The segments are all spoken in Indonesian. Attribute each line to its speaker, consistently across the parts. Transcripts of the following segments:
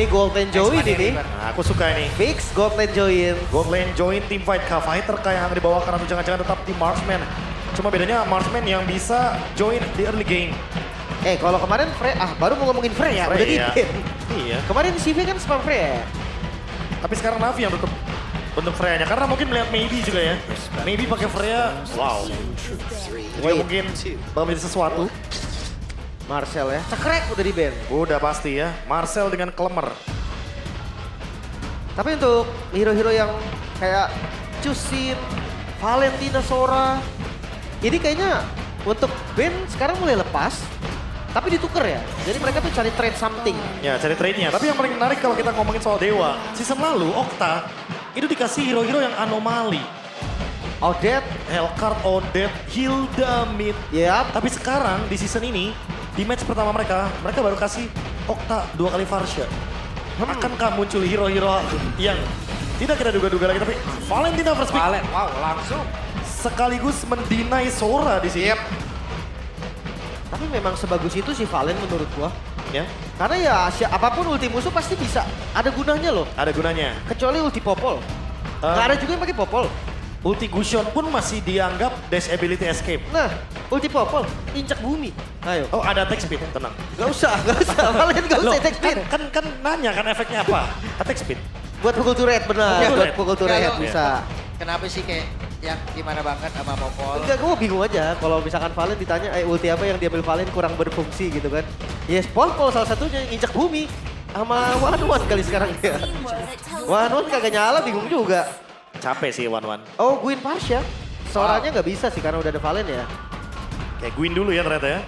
Speaker 1: Ini gold lane join ini.
Speaker 2: Nah, aku suka ini.
Speaker 1: Fix gold lane join.
Speaker 2: Gold lane join tim fight K-Fighter kayak yang dibawakan atau jangan-jangan tetap tim Marksman. Cuma bedanya Marksman yang bisa join di early game.
Speaker 1: Kalau kemarin Freya, baru mau ngomongin Freya, udah
Speaker 2: Freya.
Speaker 1: di
Speaker 2: Iya.
Speaker 1: Kemarin CV kan spam Freya.
Speaker 2: Tapi sekarang Navi yang tutup bentuk Freya-nya. Karena mungkin melihat Maybe juga ya. Maybe pakai Freya, wow. Juga mungkin bakal menjadi sesuatu.
Speaker 1: Marcel ya, cekrek udah di ban.
Speaker 2: Udah pasti ya, Marcel dengan Klemer.
Speaker 1: Tapi untuk hero-hero yang kayak Chusin, Valentina Sora, ini kayaknya untuk ban sekarang mulai lepas. Tapi ditukar ya, jadi mereka tuh cari trade something.
Speaker 2: Ya, cari trade-nya. Tapi yang paling menarik kalau kita ngomongin soal Dewa, season lalu Okta itu dikasih hero-hero yang anomali.
Speaker 1: Odette,
Speaker 2: Hellcard, Odette, Hilda, Mid.
Speaker 1: ya.
Speaker 2: Tapi sekarang di season ini, di match pertama mereka baru kasih Okta 2 kali Varsha. Akankah muncul hero-hero yang tidak kita duga-duga lagi, tapi Valentina first pick
Speaker 3: Wow, langsung.
Speaker 2: sekaligus mendinai Sora di sini.
Speaker 1: Tapi memang sebagus itu si Valen menurut gua.
Speaker 2: Ya,
Speaker 1: Karena ya apapun ulti musuh pasti bisa ada gunanya loh.
Speaker 2: ada gunanya.
Speaker 1: Kecuali ulti Popol. Nggak ada juga yang pakai Popol.
Speaker 2: Ulti Gusion pun masih dianggap dash ability escape.
Speaker 1: Nah, ulti Popol, injak bumi. Ayo.
Speaker 2: Oh, ada attack speed, tenang.
Speaker 1: Gak usah. Valen gak usah
Speaker 2: Loh,
Speaker 1: attack speed.
Speaker 2: kan nanya kan efeknya apa? Attack speed.
Speaker 1: Buat pukul turret, benar.
Speaker 2: Pukul
Speaker 1: Buat
Speaker 2: turret.
Speaker 1: pukul turret
Speaker 3: Kalau-
Speaker 1: bisa.
Speaker 3: Kenapa sih kayak yang gimana banget sama Popol?
Speaker 1: Enggak, gue bingung aja kalau misalkan Valen ditanya, ulti apa yang diambil Valen kurang berfungsi gitu kan. Yes, Popol salah satunya yang injak bumi. Sama One kali sekarang ya. One kagak nyala, bingung juga.
Speaker 2: Capek sih One.
Speaker 1: Oh, Gwyn Parsha. Soranya nggak bisa sih karena udah ada Valen ya.
Speaker 2: Kayak Gwyn dulu ya ternyata ya.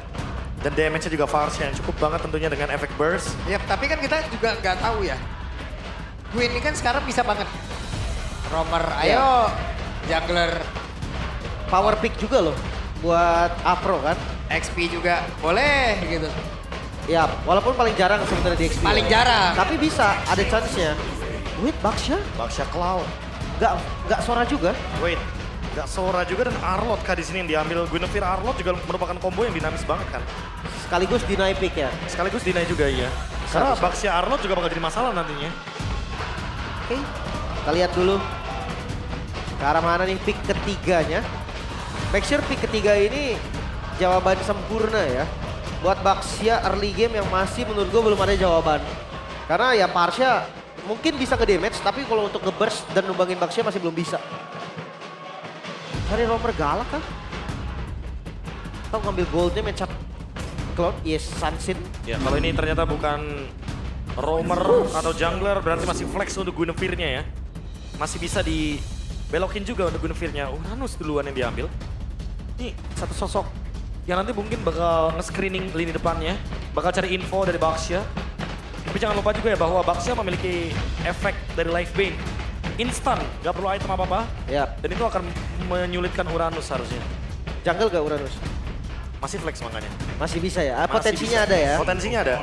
Speaker 2: Dan damage-nya juga Varsha yang cukup banget tentunya dengan efek burst.
Speaker 3: Ya, tapi kan kita juga nggak tahu ya. Queen ini kan sekarang bisa banget. Romer, ayo. Jungler,
Speaker 1: Power pick juga loh buat Afro kan.
Speaker 3: XP juga boleh gitu.
Speaker 1: Ya, walaupun paling jarang sebenarnya di XP.
Speaker 3: Paling jarang.
Speaker 1: Tapi bisa, ada chance-nya. Wait, Baksha?
Speaker 2: Baksha Cloud.
Speaker 1: Nggak Sora juga.
Speaker 2: Wait, gak Sora juga dan Arlott kah di sini yang diambil. Guinevere Arlott juga merupakan combo yang dinamis banget kan.
Speaker 1: Sekaligus deny pick ya.
Speaker 2: Sekaligus deny juga iya. Karena Baksha Arlott juga bakal jadi masalah nantinya.
Speaker 1: Oke, kita lihat dulu. Ke arah mana nih pick ketiganya. Make sure pick ketiga ini jawaban sempurna ya. Buat Baksha early game yang masih menurut gue belum ada jawaban. Karena ya Parsha mungkin bisa ke damage, tapi kalau untuk nge-burst dan numbangin Baksha masih belum bisa. Cari Romer galak kah? Atau ngambil goldnya match up Cloud? Yes, Sunsin.
Speaker 2: Ya kalau ini ternyata bukan roamer atau jungler berarti masih flex untuk Guinevere-nya ya. Masih bisa dibelokin juga untuk Guinevere-nya. Uranus duluan yang diambil. Ini satu sosok yang nanti mungkin bakal nge-screening lini depannya. Bakal cari info dari Baksha. Tapi jangan lupa juga ya bahwa Baksha memiliki efek dari life bane. Instan, gak perlu item apa-apa.
Speaker 1: Ya,
Speaker 2: Dan itu akan menyulitkan Uranus harusnya.
Speaker 1: jungle gak Uranus?
Speaker 2: Masih flex makanya.
Speaker 1: Masih bisa ya?
Speaker 2: Masih
Speaker 1: Potensinya
Speaker 2: bisa.
Speaker 1: ada ya?
Speaker 2: Potensinya ada.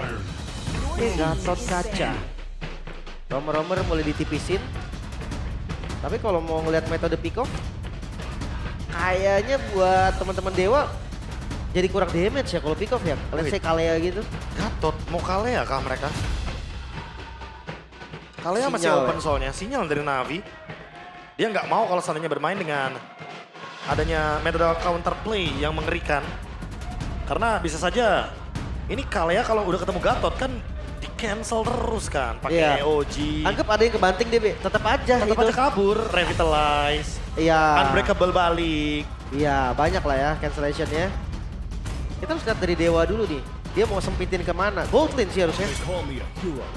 Speaker 1: Gatot kaca. Romer-romer mulai ditipisin. Tapi kalau mau ngeliat metode pick off, kayaknya buat teman-teman Dewa jadi kurang damage ya kalau pick off ya. Let's say Kalea gitu.
Speaker 2: Gatot, mau Kalea kah mereka? Kalea masih
Speaker 1: Sinyal
Speaker 2: open
Speaker 1: ya?
Speaker 2: soalnya, sinyal dari Navi. Dia nggak mau kalau seandainya bermain dengan adanya metode counter play yang mengerikan. Karena bisa saja ini Kalea kalau udah ketemu Gatot kan di cancel terus kan pakai
Speaker 1: Iya.
Speaker 2: EOG.
Speaker 1: Anggap ada yang kebanting deh, Be. Tetap aja
Speaker 2: Tetap
Speaker 1: gitu.
Speaker 2: aja kabur, revitalize,
Speaker 1: Iya.
Speaker 2: unbreakable balik.
Speaker 1: Iya, banyak lah ya cancellationnya. Kita harus lihat dari Dewa dulu nih. Dia mau sempitin kemana? Gold lane sih harusnya.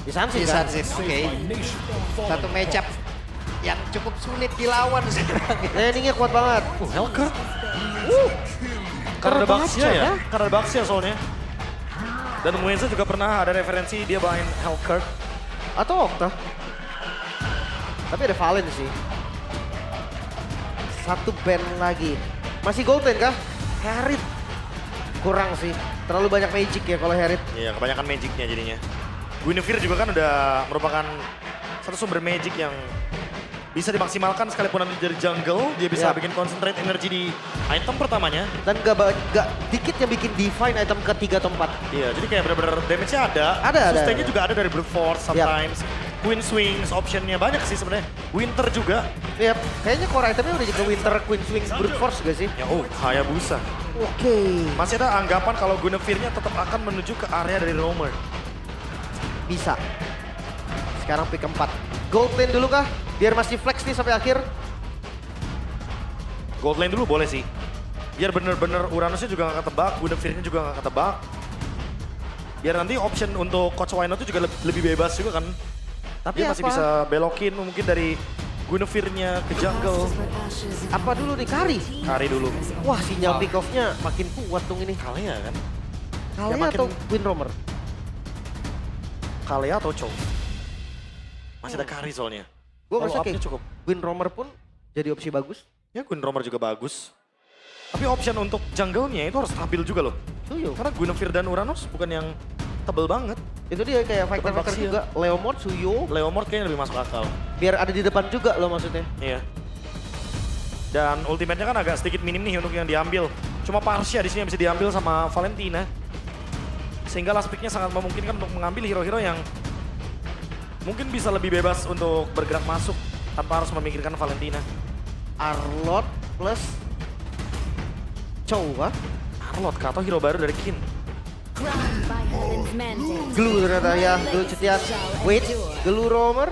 Speaker 1: Di Sunsin kan?
Speaker 3: Sunsin, oke. Satu matchup yang cukup sulit dilawan sekarang.
Speaker 1: Landingnya kuat banget.
Speaker 2: Hellcurt. Karena ada Baksha ya? Karena ada Baksha soalnya. Dan Muenza juga pernah ada referensi dia main Hellcurt.
Speaker 1: Atau Okta. Tapi ada Valen sih. Satu band lagi. Masih gold lane kah? Harith. Kurang sih. Terlalu banyak magic ya kalau Harith.
Speaker 2: Iya, kebanyakan magicnya jadinya. Guinevere juga kan udah merupakan satu sumber magic yang bisa dimaksimalkan sekalipun nanti dari jungle, dia bisa
Speaker 1: Ya.
Speaker 2: bikin concentrate energi di item pertamanya.
Speaker 1: Dan gak dikit yang bikin divine item ketiga atau 4.
Speaker 2: Iya, jadi kayak bener-bener damage-nya ada.
Speaker 1: Ada.
Speaker 2: Sustain-nya juga ada dari Brute Force sometimes. Queen Swings, optionnya banyak sih sebenarnya. Winter juga.
Speaker 1: Yap, kayaknya core itemnya udah ke Winter, Queen Swings, Brute Force gak sih?
Speaker 2: Ya Hayabusa.
Speaker 1: Oke.
Speaker 2: Masih ada anggapan kalau Guinevere-nya tetap akan menuju ke area dari Roamer.
Speaker 1: Bisa. Sekarang pick 4. Gold lane dulu kah? Biar masih flex nih sampai akhir.
Speaker 2: Gold lane dulu boleh sih. Biar bener-bener Uranusnya juga gak ketebak, Guinevere-nya juga gak ketebak. Biar nanti option untuk Coach Wino itu juga lebih bebas juga kan.
Speaker 1: Tapi
Speaker 2: Dia masih
Speaker 1: apa?
Speaker 2: bisa belokin mungkin dari Guinevere-nya ke jungle.
Speaker 1: Apa dulu nih? Kari?
Speaker 2: Kari dulu.
Speaker 1: Wah, sinyal pick off-nya makin kuat dong ini.
Speaker 2: Kalea kan?
Speaker 1: Kali
Speaker 2: makin-
Speaker 1: atau Queen Roamer?
Speaker 2: Kalea atau Chow? Masih ada Kari soalnya.
Speaker 1: Gue
Speaker 2: Follow
Speaker 1: ngerasa
Speaker 2: up-nya
Speaker 1: kayak
Speaker 2: cukup.
Speaker 1: Queen Roamer pun jadi opsi bagus.
Speaker 2: Ya Queen Roamer juga bagus. Tapi option untuk jungle-nya itu harus stabil juga loh.
Speaker 1: Suyo.
Speaker 2: Karena Guinevere dan Uranus bukan yang tebel banget.
Speaker 1: Itu dia kayak fighter-fighter
Speaker 2: Baksia.
Speaker 1: juga. Leomord, Suyo.
Speaker 2: Leomord kayaknya lebih masuk akal.
Speaker 1: Biar ada di depan juga loh maksudnya.
Speaker 2: Iya. Dan ultimate-nya kan agak sedikit minim nih untuk yang diambil. Cuma Parsia di sini yang bisa diambil sama Valentina. Sehingga last pick-nya sangat memungkinkan untuk mengambil hero-hero yang mungkin bisa lebih bebas untuk bergerak masuk tanpa harus memikirkan Valentina.
Speaker 1: Arlot plus Chow kah?
Speaker 2: Arlot kah atau hero baru dari Kin?
Speaker 1: Glue ternyata ya, Glue Cetian. Wait, Glue Roamer.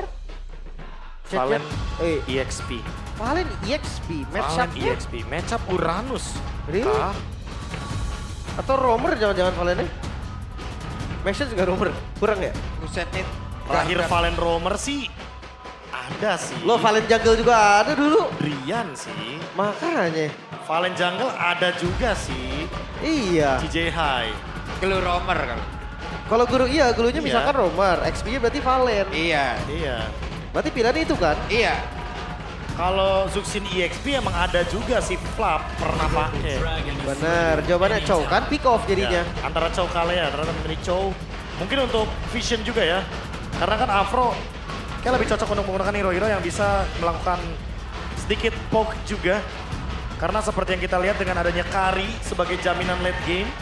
Speaker 2: Valen
Speaker 1: Cetian.
Speaker 2: EXP.
Speaker 1: Valen EXP. Match
Speaker 2: Valen
Speaker 1: up-nya.
Speaker 2: EXP. Matchup Uranus.
Speaker 1: Really?
Speaker 2: Kah?
Speaker 1: Atau Roamer jangan-jangan Valennya? Maxen juga Roamer. Kurang ya?
Speaker 3: Buset nih.
Speaker 2: Terakhir Valen Roamer sih ada sih.
Speaker 1: Lo Valen Jungle juga ada dulu.
Speaker 2: Brian sih.
Speaker 1: Makanya.
Speaker 2: Valen Jungle ada juga sih.
Speaker 1: Iya.
Speaker 2: CJ High.
Speaker 3: Glue Roamer kan.
Speaker 1: Kalau guru iya, Glunya
Speaker 2: Iya.
Speaker 1: misalkan Roamer. XP-nya berarti Valen.
Speaker 3: Iya.
Speaker 2: Iya.
Speaker 1: Berarti pilihannya itu kan?
Speaker 3: Iya.
Speaker 2: Kalau Zuxin EXP emang ada juga sih Flap pernah pakai.
Speaker 1: Bener, jawabannya Chow kan pick off jadinya.
Speaker 2: Ya, antara Chow Kalea, antara milih Chow. Mungkin untuk Vision juga ya. Karena kan Afro kayak lebih cocok untuk menggunakan hero-hero yang bisa melakukan sedikit poke juga. Karena seperti yang kita lihat dengan adanya Kari sebagai jaminan late game,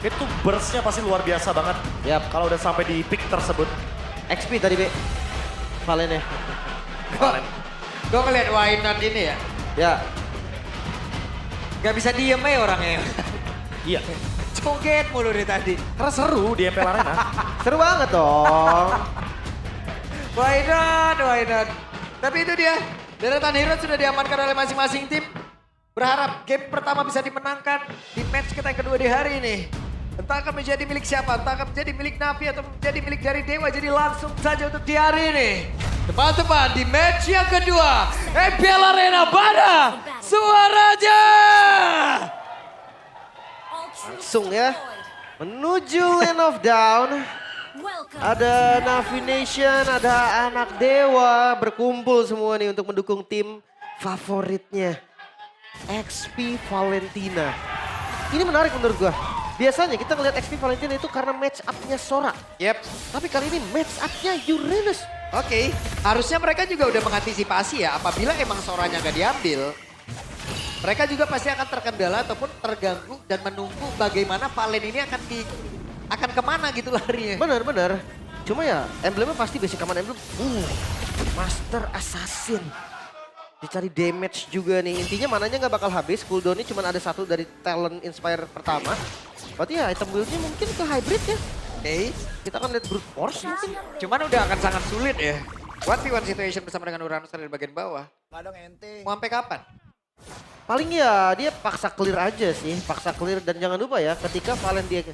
Speaker 2: itu burst-nya pasti luar biasa banget.
Speaker 1: Yap.
Speaker 2: Kalau udah sampai di pick tersebut.
Speaker 1: XP tadi Be. Valennya.
Speaker 2: Valen.
Speaker 3: Gue ngeliat Wynot ini ya.
Speaker 1: Ya.
Speaker 3: Gak bisa diem ya orangnya.
Speaker 2: Iya.
Speaker 3: Joget mulu dari tadi.
Speaker 2: Karena seru di MPL Arena.
Speaker 1: Seru banget dong.
Speaker 3: Wynot. Tapi itu dia. Deretan hero sudah diamankan oleh masing-masing tim. Berharap game pertama bisa dimenangkan di match kita yang kedua di hari ini. Entah akan menjadi milik siapa, entah akan menjadi milik Navi atau menjadi milik dari Dewa. Jadi langsung saja untuk di hari ini. Teman-teman di match yang kedua. MPL Arena pada suaranya.
Speaker 1: Langsung ya. Menuju Land of Down. Ada Navi Nation, ada anak Dewa berkumpul semua nih untuk mendukung tim favoritnya. XP Valentina. Ini menarik menurut gua. Biasanya kita ngelihat XP Valentina itu karena match up-nya Sora.
Speaker 3: Yep.
Speaker 1: Tapi kali ini match up-nya Uranus.
Speaker 3: Oke, harusnya mereka juga udah mengantisipasi ya apabila emang Soranya gak diambil. Mereka juga pasti akan terkendala ataupun terganggu dan menunggu bagaimana Valen ini akan kemana gitu larinya.
Speaker 1: Bener. Cuma ya emblemnya pasti basic command emblem. Master Assassin. Dicari damage juga nih. Intinya mananya nggak bakal habis. Cooldownnya cuma ada satu dari talent inspire pertama. Berarti ya item build-nya mungkin ke hybrid ya.
Speaker 3: Oke,
Speaker 1: Kita akan lihat brute force mungkin.
Speaker 3: cuman udah akan sangat sulit ya. 1v1 situation bersama dengan Uranus dari bagian bawah. Mau sampai kapan?
Speaker 1: Paling ya dia paksa clear aja sih. Paksa clear dan jangan lupa ya ketika Valen dia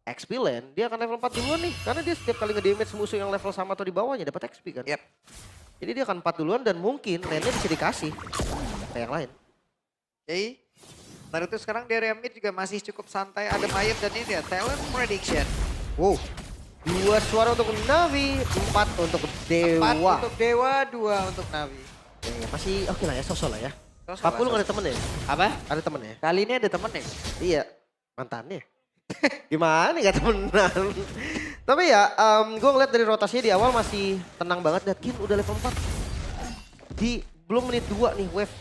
Speaker 1: XP lane, dia akan level 4 duluan nih. Karena dia setiap kali nge-damage musuh yang level sama atau di bawahnya dapat XP kan.
Speaker 3: Yep.
Speaker 1: Jadi dia akan 4 duluan dan mungkin lane-nya bisa dikasih ke yang lain.
Speaker 3: Oke. Naruto sekarang di area mid juga masih cukup santai. Ada Mayat dan ini dia, talent prediction.
Speaker 1: Wow. 2 suara untuk Navi, 4 untuk
Speaker 3: 4
Speaker 1: Dewa.
Speaker 3: untuk Dewa, 2 untuk Navi.
Speaker 1: Ya, masih oke lah ya, sosok lah ya.
Speaker 3: Sosok
Speaker 1: Papul
Speaker 3: lah,
Speaker 1: nggak ada temen ya?
Speaker 3: Apa?
Speaker 1: Ada temen ya?
Speaker 3: Kali ini ada temen ya?
Speaker 1: Iya, mantannya. Gimana gak temenan? Tapi ya, gue ngeliat dari rotasinya di awal masih tenang banget. Dan Kin udah level 4. Di belum menit 2 nih Wave.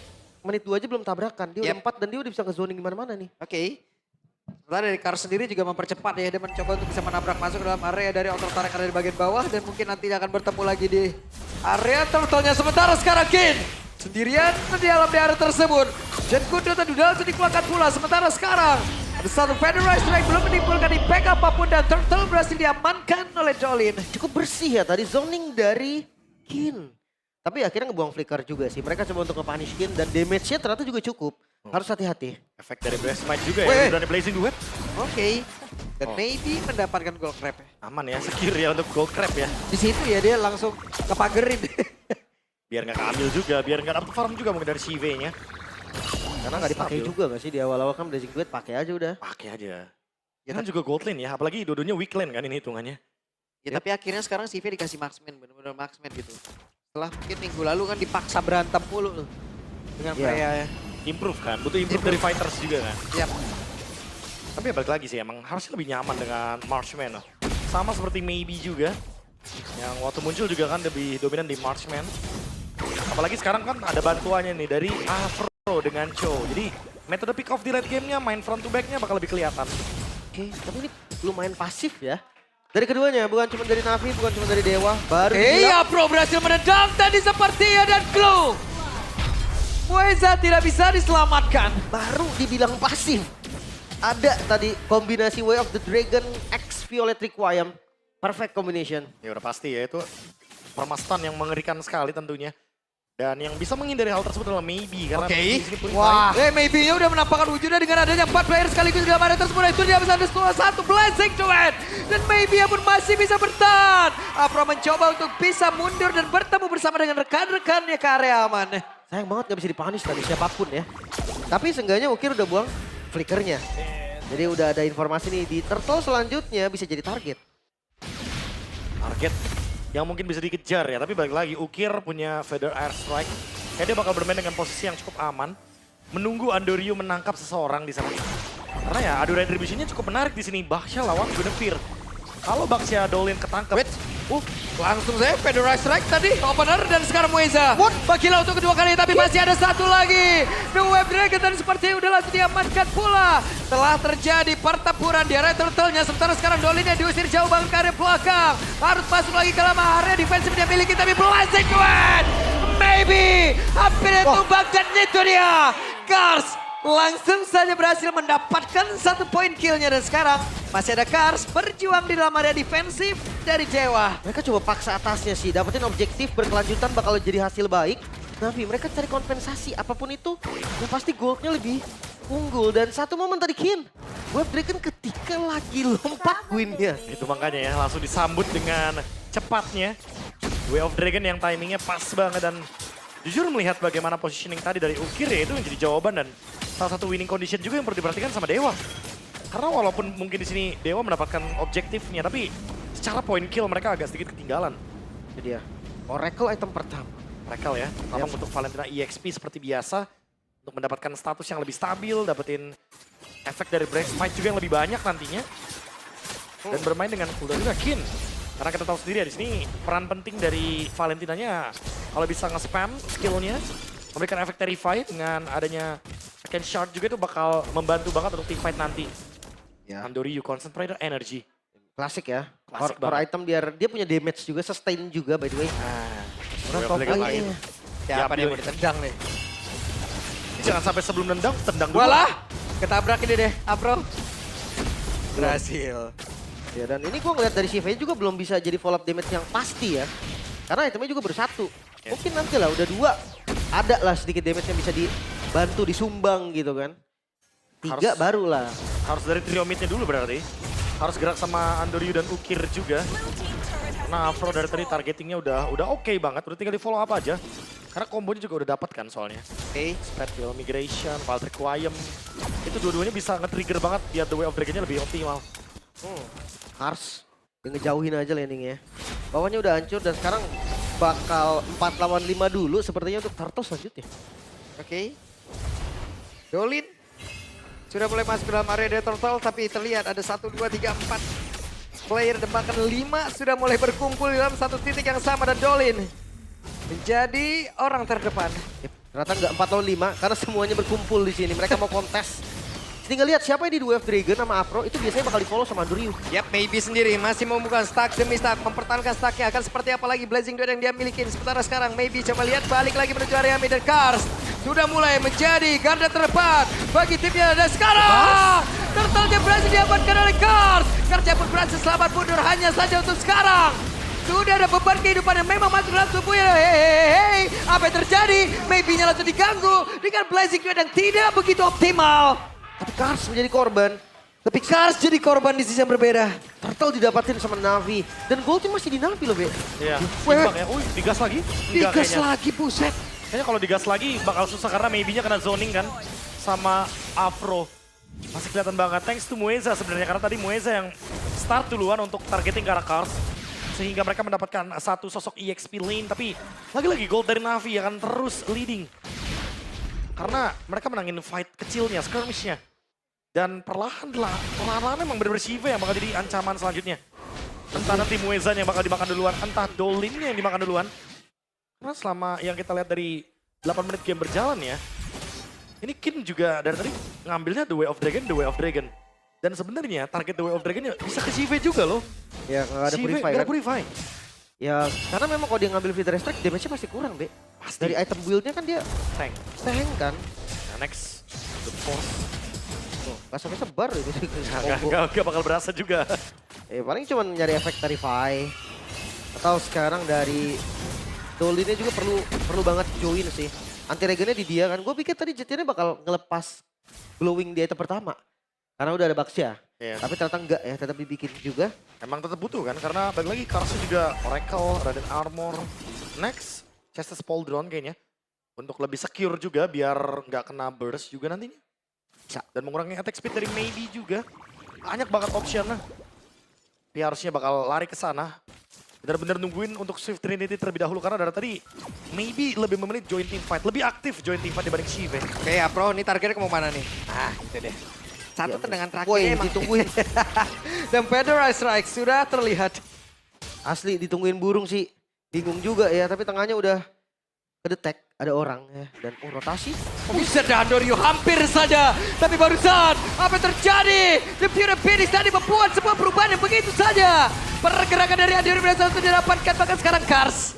Speaker 1: Menit 2 aja belum tabrakan. Dia udah
Speaker 3: Yep.
Speaker 1: 4 dan dia udah bisa nge-zoning di mana-mana nih.
Speaker 3: Oke. Sementara dari Cars sendiri juga mempercepat ya. Dia mencoba untuk bisa menabrak masuk ke dalam area dari outer turret yang ada di bagian bawah. Dan mungkin nanti akan bertemu lagi di area turtle-nya. Sementara sekarang Kin sendirian di dalam area tersebut. Dan Kudo tadi langsung dikeluarkan pula. Sementara sekarang ada satu Federal Strike belum menimbulkan impact apapun. Dan turtle berhasil diamankan oleh Jolin.
Speaker 1: Cukup bersih ya tadi zoning dari Kin. Tapi akhirnya ngebuang flicker juga sih. Mereka coba untuk nge-punish Kin dan damage-nya ternyata juga cukup. Harus hati-hati.
Speaker 2: Efek dari Blast Smite juga
Speaker 3: Weh.
Speaker 2: ya, berani Blazing Duet.
Speaker 3: Oke. Dan
Speaker 2: Oh.
Speaker 3: maybe mendapatkan gold crab ya.
Speaker 2: Aman ya, secure ya untuk Gold Crab ya.
Speaker 3: Di situ ya dia langsung kepagerin.
Speaker 2: Biar nggak keambil juga, biar nggak dapet farm juga mungkin dari CV-nya.
Speaker 1: Karena nggak dipakai
Speaker 2: Stabil.
Speaker 1: juga gak sih di awal-awal kan Blazing Duet pakai aja udah.
Speaker 2: Pakai aja.
Speaker 3: Ya,
Speaker 2: Kan juga gold lane ya, apalagi dua-duanya weak lane kan ini hitungannya.
Speaker 3: Ya tapi akhirnya sekarang CV dikasih marksman, bener-bener marksman gitu. Setelah mungkin minggu lalu kan dipaksa berantem mulu tuh. Dengan
Speaker 1: Iya.
Speaker 3: Freya ya.
Speaker 2: Improve kan, butuh improve dari fighters juga kan.
Speaker 3: Yap.
Speaker 2: Tapi ya balik lagi sih, emang harusnya lebih nyaman dengan Marshman. Sama seperti Maybe juga. Yang waktu muncul juga kan lebih dominan di Marshman. Apalagi sekarang kan ada bantuannya nih dari Afro dengan Cho. Jadi metode pick off di late game-nya, main front to back-nya bakal lebih kelihatan.
Speaker 1: Oke, tapi ini lumayan pasif ya. Dari keduanya, bukan cuma dari Navi, bukan cuma dari Dewa. Baru
Speaker 3: Iya Pro berhasil menendang tadi sepertinya dan Glow. Moeza tidak bisa diselamatkan.
Speaker 1: baru dibilang pasif. Ada tadi kombinasi Way of the Dragon X Violet Requiem. Perfect combination.
Speaker 2: Ya udah pasti ya, itu permasalahan yang mengerikan sekali tentunya. Dan yang bisa menghindari hal tersebut adalah Maybe. Karena
Speaker 3: Oke.
Speaker 2: di sini pun
Speaker 3: Wah. Maybe-nya udah menampakkan wujudnya dengan adanya 4 player sekaligus dalam area tersebut. Itu dia bisa ada satu blessing to end. Dan Maybe pun masih bisa bertahan. Afro mencoba untuk bisa mundur dan bertemu bersama dengan rekan-rekannya ke area aman.
Speaker 1: Sayang banget gak bisa dipunish tadi siapapun ya. Tapi seenggaknya Ukir udah buang flickernya. Jadi udah ada informasi nih di turtle selanjutnya bisa jadi target.
Speaker 2: target yang mungkin bisa dikejar ya. Tapi balik lagi, Ukir punya Feather Air Strike. Kayak dia bakal bermain dengan posisi yang cukup aman. Menunggu Andoryu menangkap seseorang di sana. Karena ya adu retribution-nya cukup menarik di sini. Baxia lawan Guinevere. Kalau Baxia Dolin ketangkep.
Speaker 3: Wait. Langsung saya Federal Strike tadi opener dan sekarang Moeza. Bakila untuk kedua kali tapi masih ada satu lagi. The Web Dragon dan sepertinya udah langsung diamankan pula. Telah terjadi pertempuran di area turtle-nya. Sementara sekarang Dolinnya diusir jauh banget ke area belakang. Harus masuk lagi ke dalam area defensif dia miliki tapi blessing to end. Maybe hampir tumbang dan itu dia. Cars langsung saja berhasil mendapatkan 1 poin killnya dan sekarang masih ada Cars berjuang di dalam area defensif dari Dewa.
Speaker 1: Mereka coba paksa atasnya sih, dapetin objektif berkelanjutan bakal jadi hasil baik. Navi mereka cari kompensasi apapun itu, yang pasti goldnya lebih unggul. Dan satu momen tadi Kin, Web Dragon ketika lagi lompat win-nya.
Speaker 2: Itu makanya ya langsung disambut dengan cepatnya. Way of Dragon yang timingnya pas banget dan jujur melihat bagaimana positioning tadi dari Ukir ya itu menjadi jawaban dan salah satu winning condition juga yang perlu diperhatikan sama Dewa. Karena walaupun mungkin di sini Dewa mendapatkan objektifnya tapi secara point kill mereka agak sedikit ketinggalan.
Speaker 1: Itu dia, Oracle item pertama.
Speaker 2: Mereka ya, memang untuk Valentina EXP seperti biasa untuk mendapatkan status yang lebih stabil, dapetin efek dari Break Smite juga yang lebih banyak nantinya. Dan bermain dengan cooldown juga Kin. Karena kita tahu sendiri ya di sini peran penting dari Valentinanya kalau bisa nge-spam skillnya, memberikan efek Terrify dengan adanya second shard juga itu bakal membantu banget untuk teamfight nanti.
Speaker 1: Ya.
Speaker 2: Andoryu Concentrator Energy.
Speaker 1: Klasik ya,
Speaker 2: Klasik
Speaker 1: core
Speaker 2: banget.
Speaker 1: item biar dia punya damage juga, sustain juga by the way. Orang top
Speaker 2: Dragon
Speaker 1: lagi
Speaker 2: lain.
Speaker 1: nih.
Speaker 3: Siapa dia
Speaker 2: Diambil.
Speaker 3: mau ditendang nih?
Speaker 2: Jangan sampai sebelum nendang, tendang dulu.
Speaker 3: Walah, ketabrak ini deh, Afro. Berhasil.
Speaker 1: Ya dan ini gue ngeliat dari CV juga belum bisa jadi follow up damage yang pasti ya. Karena itemnya juga bersatu.
Speaker 2: Ya.
Speaker 1: Mungkin nanti lah udah 2. Ada lah sedikit damage yang bisa dibantu, disumbang gitu kan. 3
Speaker 2: Harus-
Speaker 1: baru lah.
Speaker 2: Harus dari trio midnya dulu berarti. Harus gerak sama Andoryu dan Ukir juga. Nah, Afro dari tadi targetingnya udah oke banget. Udah tinggal di follow up aja. Karena kombonya juga udah dapat kan soalnya.
Speaker 3: Oke.
Speaker 2: Spectral Migration, Wild Requiem. Itu dua-duanya bisa nge-trigger banget biar The Way of Dragon-nya lebih optimal.
Speaker 1: Cars. Dia ngejauhin aja landingnya. Bawahnya udah hancur dan sekarang bakal 4 lawan 5 dulu sepertinya untuk Turtle selanjutnya.
Speaker 3: Oke. Dolin sudah mulai masuk ke dalam area dari Turtle tapi terlihat ada 1, 2, 3, 4 player dan bahkan 5 sudah mulai berkumpul di dalam satu titik yang sama dan Dolin menjadi orang terdepan.
Speaker 1: Yep, ternyata nggak 4 lawan 5 karena semuanya berkumpul di sini. Mereka mau kontes. Tinggal lihat siapa yang di Wave Dragon sama Afro itu biasanya bakal di follow sama Andrew.
Speaker 3: Yap, Maybe sendiri masih membuka stack demi stack, mempertahankan stacknya. Akan seperti apa lagi Blazing Duet yang dia miliki. Sementara sekarang Maybe coba lihat balik lagi menuju area mid dan Cars. Sudah mulai menjadi garda terdepan bagi timnya. Dan sekarang Turtle-nya berhasil diamankan oleh Cars. Cars pun berhasil selamat mundur hanya saja untuk sekarang. Sudah ada beban kehidupan yang memang masuk dalam tubuhnya. Hei, apa yang terjadi? Maybe-nya langsung diganggu dengan Blazing Duet yang tidak begitu optimal.
Speaker 1: Tapi Cars menjadi korban.
Speaker 3: Tapi Cars jadi korban di sisi yang berbeda.
Speaker 1: Turtle didapatin sama Navi. Dan Goldie masih di Navi loh, Be.
Speaker 2: Iya,
Speaker 3: Weh.
Speaker 2: imbang ya. Digas lagi? Enggak
Speaker 3: Digas
Speaker 2: kayaknya.
Speaker 3: lagi, buset.
Speaker 2: Kayaknya kalau digas lagi bakal susah karena maybe-nya kena zoning kan sama Afro. Masih kelihatan banget. Thanks to Mueza sebenarnya karena tadi Mueza yang start duluan untuk targeting ke arah Cars. Sehingga mereka mendapatkan satu sosok EXP lane. Tapi lagi-lagi gold dari Navi akan terus leading. Karena mereka menangin fight kecilnya, skirmishnya. Dan perlahan-lahan emang bener-bener Shiva yang bakal jadi ancaman selanjutnya. Entah nanti Mueza yang bakal dimakan duluan, entah Dolinnya yang dimakan duluan. Karena selama yang kita lihat dari 8 menit game berjalan ya, ini Kin juga dari tadi ngambilnya The Way of Dragon. Dan sebenarnya target The Way of Dragon bisa ke Shiva juga loh.
Speaker 1: Ya nggak ada
Speaker 2: Shiva
Speaker 1: Purify
Speaker 2: nggak
Speaker 1: kan.
Speaker 2: ada Purify.
Speaker 1: Ya karena memang kalau dia ngambil Feather Strike damage-nya pasti kurang, Be.
Speaker 2: Pasti.
Speaker 1: Dari item build-nya kan dia
Speaker 2: Tank.
Speaker 1: tank kan.
Speaker 2: Nah, next, The Force.
Speaker 1: Tuh, nggak sampai sebar itu.
Speaker 2: Gak bakal berasa juga.
Speaker 1: Paling cuma nyari efek Tarify. Atau sekarang dari Dolinnya juga perlu banget join sih. Anti regennya di dia kan. Gue pikir tadi Jetirnya bakal ngelepas glowing di item pertama. Karena udah ada Baxia.
Speaker 2: Iya.
Speaker 1: Tapi ternyata enggak ya, tetap dibikin juga.
Speaker 2: Emang tetap butuh kan, karena balik lagi Karsu juga Oracle, Raden Armor. Next, Chestes Pauldron kayaknya. Untuk lebih secure juga, biar nggak kena burst juga nantinya. Dan mengurangi attack speed dari Maybe juga. Banyak banget optionnya. Dia harusnya bakal lari ke sana. Benar-benar nungguin untuk Swift Trinity terlebih dahulu, karena dari tadi Maybe lebih memilih join team fight. Lebih aktif join team fight dibanding Shiva.
Speaker 3: Oke ya, Pro, ini targetnya ke mana nih? Ah, itu deh. Satu
Speaker 1: Ya,
Speaker 3: tendangan
Speaker 1: Woi,
Speaker 3: terakhirnya emang
Speaker 1: ditungguin.
Speaker 3: Dan Federal Strike sudah terlihat.
Speaker 1: Asli ditungguin burung sih. Bingung juga ya, tapi tengahnya udah kedetek. Ada orang ya. Dan rotasi.
Speaker 3: Bisa Dandorio hampir saja. Tapi barusan, apa yang terjadi? The Pure Phoenix tadi membuat sebuah perubahan yang begitu saja. Pergerakan dari Andori berhasil untuk didapatkan. Bahkan sekarang Cars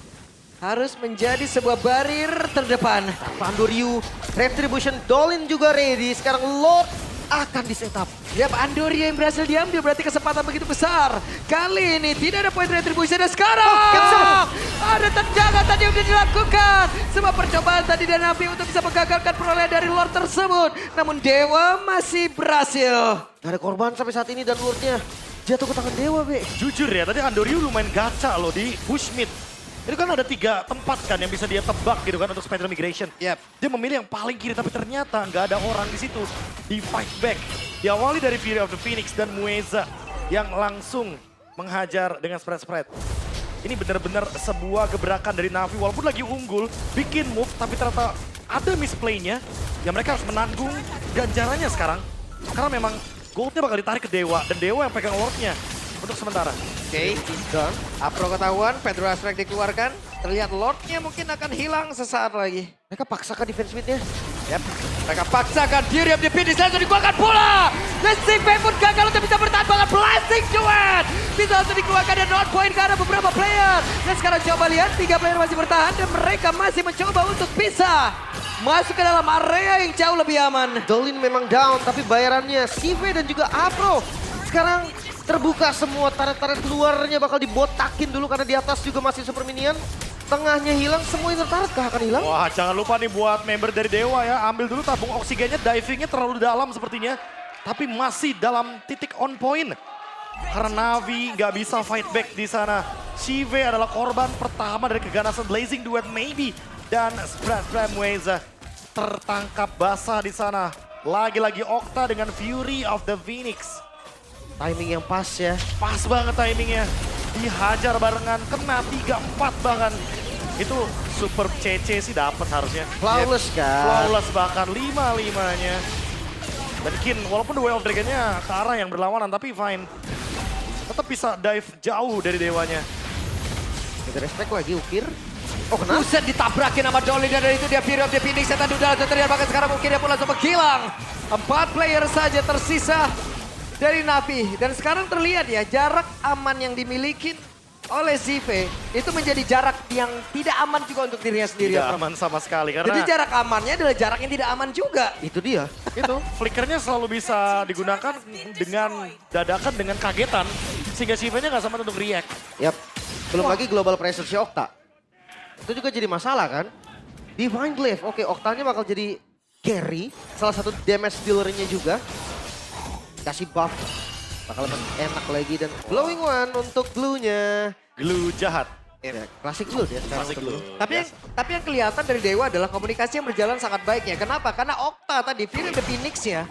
Speaker 3: harus menjadi sebuah barir terdepan.
Speaker 1: Pandoryu, Retribution, Dolin juga ready. Sekarang Lord akan di-setup.
Speaker 3: Yap, Andoria yang berhasil diambil berarti kesempatan begitu besar. Kali ini tidak ada poin retribusi dan sekarang ada tendangan tadi yang sudah dilakukan. Semua percobaan tadi dan Nabi untuk bisa menggagalkan perolehan dari Lord tersebut. Namun Dewa masih berhasil.
Speaker 1: Gak ada korban sampai saat ini dan Lordnya jatuh ke tangan Dewa, Be.
Speaker 2: Jujur ya, tadi Andoryu lumayan gacha loh di Bushmeat. Itu kan ada 3 tempat kan yang bisa dia tebak gitu kan untuk Spider Migration.
Speaker 3: Yap.
Speaker 2: Dia memilih yang paling kiri tapi ternyata nggak ada orang di situ. Di fight back. Diawali dari Fury of the Phoenix dan Mueza yang langsung menghajar dengan spread-spread. Ini benar-benar sebuah gebrakan dari Navi walaupun lagi unggul, bikin move tapi ternyata ada misplay-nya. Ya mereka harus menanggung ganjarannya sekarang. Karena memang goldnya bakal ditarik ke Dewa dan Dewa yang pegang Lordnya untuk sementara.
Speaker 3: Oke, dan Apro ketahuan, Federal Strike dikeluarkan. Terlihat Lordnya mungkin akan hilang sesaat lagi.
Speaker 1: Mereka paksakan defense mid-nya.
Speaker 3: Yap, mereka paksakan Fury of the Phoenix langsung dikeluarkan pula. Dan Sigve pun gagal untuk bisa bertahan banget. Blazing Duet bisa langsung dikeluarkan dan not point karena beberapa player. Dan sekarang coba lihat 3 player masih bertahan dan mereka masih mencoba untuk bisa masuk ke dalam area yang jauh lebih aman.
Speaker 1: Dolin memang down, tapi bayarannya Sive dan juga Afro sekarang terbuka semua. Taret-taret luarnya bakal dibotakin dulu karena di atas juga masih super minion. Tengahnya hilang, semua inner turret kah akan hilang?
Speaker 2: Wah, jangan lupa nih buat member dari Dewa ya, ambil dulu tabung oksigennya, divingnya terlalu dalam sepertinya. Tapi masih dalam titik on point. Karena Navi nggak bisa fight back di sana. Shive adalah korban pertama dari keganasan Blazing Duet Maybe. Dan Spread Mueza tertangkap basah di sana. Lagi-lagi Okta dengan Fury of the Phoenix.
Speaker 1: Timing yang pas ya.
Speaker 2: Pas banget timingnya. Dihajar barengan, kena 3-4 bahkan. Itu super CC sih dapat harusnya.
Speaker 1: Flawless kan?
Speaker 2: Flawless bahkan 5-5-nya. Dan Kin, walaupun The Way of Dragon-nya ke arah yang berlawanan, tapi fine. Tetap bisa dive jauh dari Dewanya.
Speaker 1: Mega respect lagi Ukir. Oh kena.
Speaker 3: Buset ditabrakin sama Dolly dan dari itu dia Fury of the Phoenix setan udara terlihat bahkan sekarang mungkin dia pun langsung menghilang. 4 player saja tersisa dari Navi dan sekarang terlihat ya jarak aman yang dimiliki oleh Zive itu menjadi jarak yang tidak aman juga untuk dirinya sendiri.
Speaker 2: Tidak
Speaker 3: ya, Prof.
Speaker 2: aman sama sekali karena
Speaker 3: Jadi jarak amannya adalah jarak yang tidak aman juga.
Speaker 1: Itu dia.
Speaker 2: itu flickernya selalu bisa digunakan dengan dadakan dengan kagetan sehingga Shiva-nya nggak sempat untuk react.
Speaker 1: Yap. Belum lagi global pressure si Okta. Itu juga jadi masalah kan. Divine Glaive. Oke, Oktanya bakal jadi carry. Salah satu damage dealer-nya juga. Kasih buff. Bakal lebih enak lagi dan glowing one untuk glue-nya.
Speaker 2: Glue jahat.
Speaker 1: Ya, klasik glue ya sekarang.
Speaker 2: Klasik
Speaker 1: untuk
Speaker 2: glue.
Speaker 3: Tapi yang kelihatan dari Dewa adalah komunikasi yang berjalan sangat baiknya. Kenapa? Karena Okta tadi, Fury of the Phoenix ya.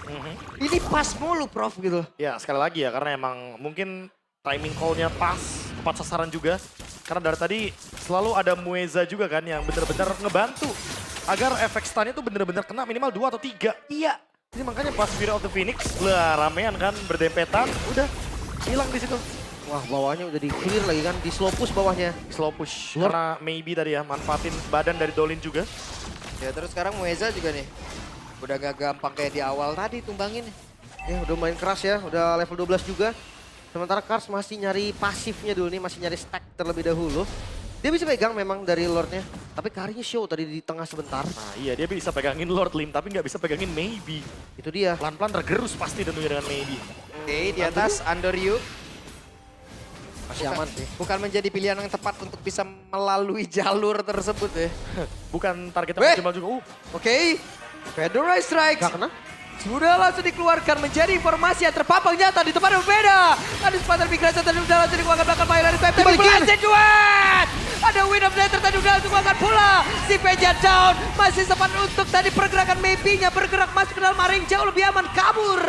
Speaker 3: Ini pas mulu Prof gitu.
Speaker 2: Ya sekali lagi ya karena emang mungkin timing call-nya pas, tepat sasaran juga. Karena dari tadi selalu ada Mueza juga kan yang benar-benar ngebantu agar efek stun-nya tuh benar-benar kena minimal 2 atau 3.
Speaker 3: Iya.
Speaker 2: Jadi makanya pas Fury of the Phoenix, lah ramean kan berdempetan, udah hilang di situ.
Speaker 1: Wah, bawahnya udah di clear lagi kan, di slow push bawahnya.
Speaker 2: Slow push,
Speaker 1: Lord.
Speaker 2: karena maybe tadi ya manfaatin badan dari Dolin juga.
Speaker 3: Ya terus sekarang Mueza juga nih. Udah gak gampang kayak di awal tadi tumbangin.
Speaker 1: Ya udah main keras ya, udah level 12 juga. Sementara Kars masih nyari pasifnya dulu nih, masih nyari stack terlebih dahulu. Dia bisa pegang memang dari Lordnya, tapi Karinya show tadi di tengah sebentar.
Speaker 2: Nah iya dia bisa pegangin Lord Lim, tapi nggak bisa pegangin maybe.
Speaker 1: Itu dia.
Speaker 2: Pelan-pelan tergerus pasti tentunya dengan maybe.
Speaker 3: Oke, di atas Andoryu.
Speaker 1: Masih aman sih.
Speaker 3: Bukan menjadi pilihan yang tepat untuk bisa melalui jalur tersebut ya.
Speaker 2: Bukan target
Speaker 3: Weh!
Speaker 2: maksimal juga.
Speaker 3: Oke, Fedora Strike.
Speaker 1: Gak kena?
Speaker 3: Sudah langsung dikeluarkan menjadi informasi yang terpampang nyata di tempat yang berbeda. Ada sepatah migrasi tadi sudah langsung dikeluarkan belakang Mylar Time. Tapi
Speaker 1: Dibalikin.
Speaker 3: berhasil duet. Ada win of Nether tadi sudah langsung dikeluarkan pula. Si Peja down. Masih sempat untuk tadi pergerakan maybe-nya bergerak masuk ke dalam ring jauh lebih aman kabur.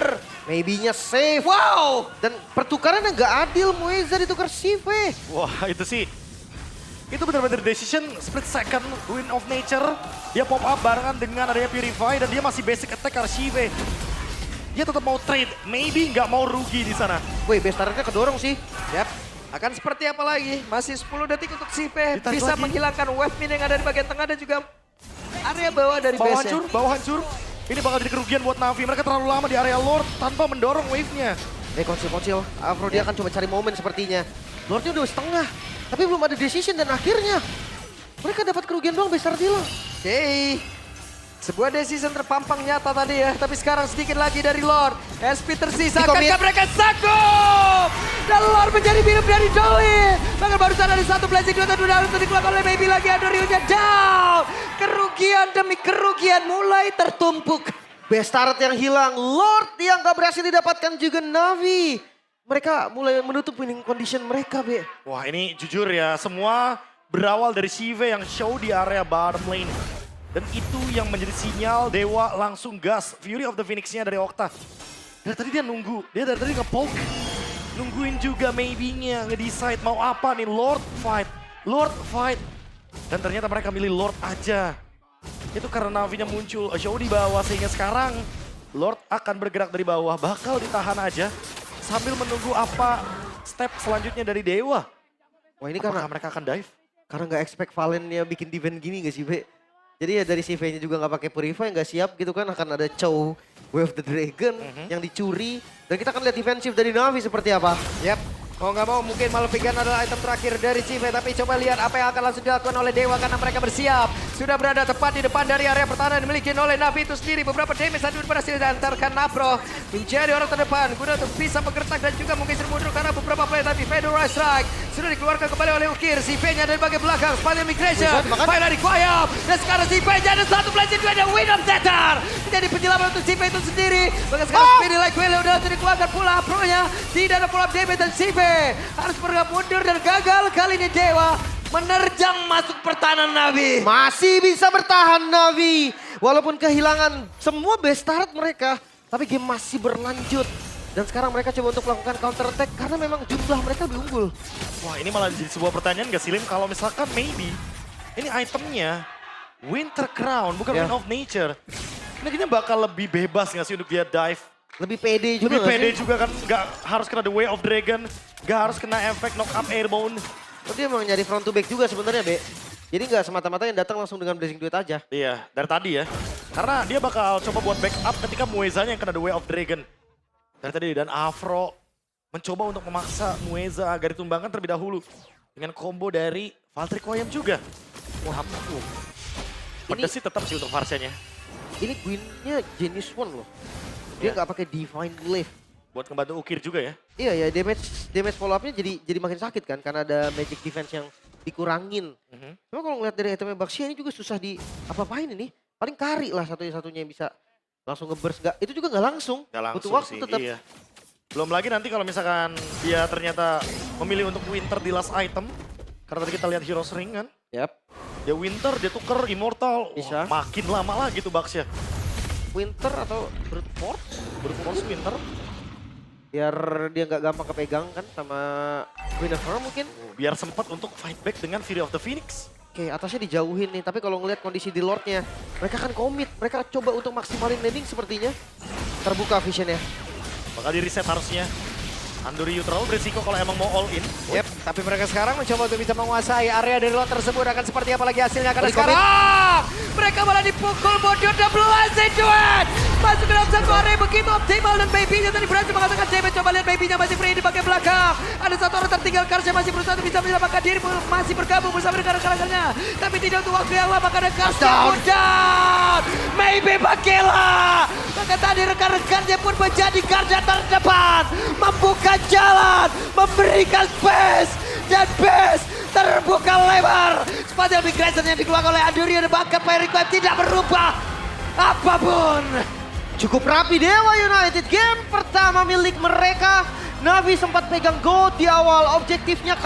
Speaker 1: Maybe-nya safe.
Speaker 3: Wow.
Speaker 1: Dan pertukarannya nggak adil, Mueza ditukar Sive.
Speaker 2: Wah itu sih. Itu benar-benar decision split second win of nature. Dia pop up barengan dengan adanya Purify dan dia masih basic attack Arshive. Dia tetap mau trade, maybe nggak mau rugi di sana.
Speaker 1: Wih, base turretnya kedorong sih.
Speaker 3: Yap. Akan seperti apa lagi? Masih 10 detik untuk Sive
Speaker 2: Ditarik
Speaker 3: bisa
Speaker 2: lagi.
Speaker 3: menghilangkan wave min yang ada di bagian tengah dan juga area bawah dari
Speaker 2: Bawah
Speaker 3: base-nya.
Speaker 2: hancur, bawah hancur. Ini bakal jadi kerugian buat Navi. Mereka terlalu lama di area Lord tanpa mendorong wave-nya.
Speaker 1: Konsil-konsil. Afro dia akan coba cari momen sepertinya. Lordnya udah setengah. Tapi belum ada decision dan akhirnya mereka dapat kerugian doang base turret hilang.
Speaker 3: Oke. Sebuah decision terpampang nyata tadi ya. Tapi sekarang sedikit lagi dari Lord. SP tersisa.
Speaker 1: Di-commit.
Speaker 3: Akankah mereka sanggup? Dan Lord menjadi minum dari Dolly. Bahkan barusan ada satu blessing dua harus dikeluarkan oleh Maybe lagi. Andoryu-nya down. Kerugian demi kerugian mulai tertumpuk.
Speaker 1: Base turret yang hilang, Lord yang gak berhasil didapatkan juga Navi. Mereka mulai menutup winning condition mereka, Be.
Speaker 2: Wah ini jujur ya, semua berawal dari Shive yang show di area bottom lane. Dan itu yang menjadi sinyal Dewa langsung gas Fury of the Phoenix-nya dari Okta. Dari tadi dia nunggu, dia dari tadi nge-poke. Nungguin juga maybe-nya, nge-decide mau apa nih, Lord fight. Lord fight. Dan ternyata mereka milih Lord aja. Itu karena Navi-nya muncul, show di bawah sehingga sekarang Lord akan bergerak dari bawah, bakal ditahan aja. Sambil menunggu apa step selanjutnya dari Dewa.
Speaker 1: Wah ini
Speaker 2: Apakah
Speaker 1: karena
Speaker 2: mereka akan dive?
Speaker 1: gak expect Valen-nya bikin defense gini gak sih, Be? Jadi ya dari CV-nya juga gak pakai Purify, gak siap gitu kan. Akan ada Chow, Way of the Dragon yang dicuri. Dan kita akan lihat defensif dari Navi seperti apa.
Speaker 3: Yap. Mau nggak mau mungkin Malefican adalah item terakhir dari Cive. Tapi coba lihat apa yang akan langsung dilakukan oleh Dewa karena mereka bersiap. Sudah berada tepat di depan dari area pertahanan dimiliki oleh Navi itu sendiri. Beberapa damage tadi berhasil diantarkan Napro menjadi orang terdepan. Guna untuk bisa bergerak dan juga mungkin mundur karena beberapa play tapi Fedora Strike sudah dikeluarkan kembali oleh Ukir. Cive-nya dari bagian belakang. Spalian Migration. Fire dari Koyam. Dan sekarang Cive-nya ada satu blessing juga ada Win of Zetar. Menjadi penyelamat untuk Cive itu sendiri. Bahkan sekarang Spirit Like Whale udah dikeluarkan pula Pro-nya. Tidak ada follow up damage dan Cive harus bergerak mundur dan gagal. Kali ini Dewa menerjang masuk pertahanan Navi.
Speaker 1: Masih bisa bertahan Navi. Walaupun kehilangan semua base turret mereka. Tapi game masih berlanjut. Dan sekarang mereka coba untuk melakukan counter attack karena memang jumlah mereka lebih unggul.
Speaker 2: Wah ini malah jadi sebuah pertanyaan gak sih Lim? Kalau misalkan maybe ini itemnya Winter Crown bukan
Speaker 1: Ya.
Speaker 2: Wind of Nature. Ini kayaknya bakal lebih bebas gak sih untuk dia dive?
Speaker 1: Lebih pede juga
Speaker 2: Lebih
Speaker 1: nggak
Speaker 2: pede
Speaker 1: sih?
Speaker 2: juga kan, gak harus kena The Way of Dragon, gak harus kena efek knock up airborne.
Speaker 1: Oh, dia emang nyari front to back juga sebenarnya, Be. Jadi nggak semata-mata yang datang langsung dengan blazing duet aja.
Speaker 2: Iya, dari tadi ya. Karena dia bakal coba buat backup ketika Muezanya yang kena The Way of Dragon. Dari tadi, dan Afro mencoba untuk memaksa Mueza agar ditumbangkan terlebih dahulu. Dengan combo dari Valtteri Koyam juga. Wah, pedes sih tetap sih untuk Varsenya.
Speaker 1: Ini Gwyn-nya Genius One loh. Dia
Speaker 2: Iya.
Speaker 1: nggak pakai Divine Glaive.
Speaker 2: Buat ngebantu Ukir juga ya.
Speaker 1: Iya ya, damage follow up-nya jadi makin sakit kan karena ada magic defense yang dikurangin. Cuma kalau ngeliat dari itemnya Baxia ini juga susah di apa-apain ini. Paling Kari lah satu-satunya yang bisa langsung nge-burst. Itu juga nggak langsung.
Speaker 2: Nggak langsung
Speaker 1: Butuh waktu
Speaker 2: sih,
Speaker 1: tetap.
Speaker 2: iya. Belum lagi nanti kalau misalkan dia ternyata memilih untuk Winter di last item. Karena tadi kita lihat Heroes Ring kan.
Speaker 1: Yap.
Speaker 2: Dia Winter, dia tuker Immortal.
Speaker 1: Bisa.
Speaker 2: Wah, makin lama lagi tuh Baxia.
Speaker 1: Winter atau Brute Force?
Speaker 2: Berforce Winter.
Speaker 1: Biar dia nggak gampang kepegang kan sama Guinevere mungkin.
Speaker 2: Biar sempat untuk fight back dengan Fury of the Phoenix.
Speaker 1: Oke, atasnya dijauhin nih. Tapi kalau ngelihat kondisi di Lordnya, mereka kan komit. Mereka coba untuk maksimalin landing sepertinya. Terbuka visionnya.
Speaker 2: Bakal di reset harusnya. Anduri terlalu berisiko kalau emang mau all in.
Speaker 3: Yep, tapi mereka sekarang mencoba untuk bisa menguasai area dari lot tersebut. Akan seperti apa lagi hasilnya? Karena
Speaker 1: Boleh
Speaker 3: sekarang mereka malah dipukul bodoh dan blazing duet. Masuk ke dalam satu area begitu optimal dan babynya tadi berhasil mengatakan damage. Coba lihat babynya masih free di bagian belakang. Ada satu orang tertinggal, Karsha masih berusaha untuk bisa menyelamatkan diri. Masih bergabung bersama dengan rekan-rekannya. Tapi tidak untuk waktu yang lama karena Karsha down. Maybe Bakela. Maka tadi rekan-rekannya pun menjadi garda terdepan. Membuka jalan, memberikan space. Dan base terbuka lebar. Sepanjang migration yang dikeluarkan oleh Anduri dan bahkan Fire Requiem tidak berubah apapun.
Speaker 1: Cukup rapi Dewa United. Game pertama milik mereka. Navi sempat pegang gold di awal. Objektifnya